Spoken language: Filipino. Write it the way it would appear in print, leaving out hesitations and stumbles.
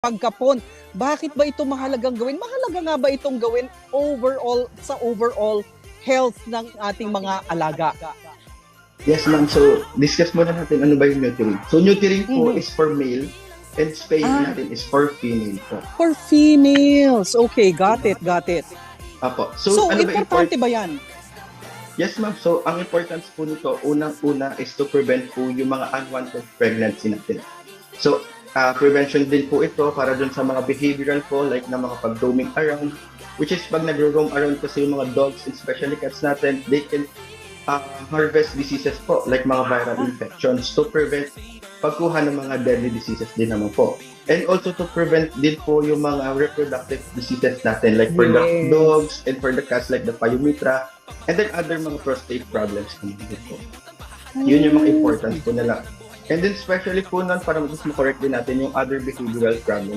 pagkapon. Bakit ba ito mahalagang gawin? Mahalaga nga ba itong gawin sa overall health ng ating mga alaga? Yes, ma'am. So, discuss muna natin ano ba yung neutering. So, neutering po is for male and spaying natin is for female po. For females. Okay, got it. Apo. So ano importante ba yan? Yes, ma'am. So, ang importance po nito, unang-una is to prevent po yung mga unwanted pregnancy natin. So, prevention din po ito para dun sa mga behavioral po, like na mga pag-roaming around, which is pag nag-roam around kasi yung mga dogs, especially cats natin, they can harvest diseases po, like mga viral infections to prevent pagkuha ng mga deadly diseases din naman po. And also to prevent din po yung mga reproductive diseases natin, like for the dogs and for the cats, like the pyometra, and then other mga prostate problems naman po. Yun yung mga importance po nila. And then especially po nun, para mas ma-correct din natin yung other behavioral problems.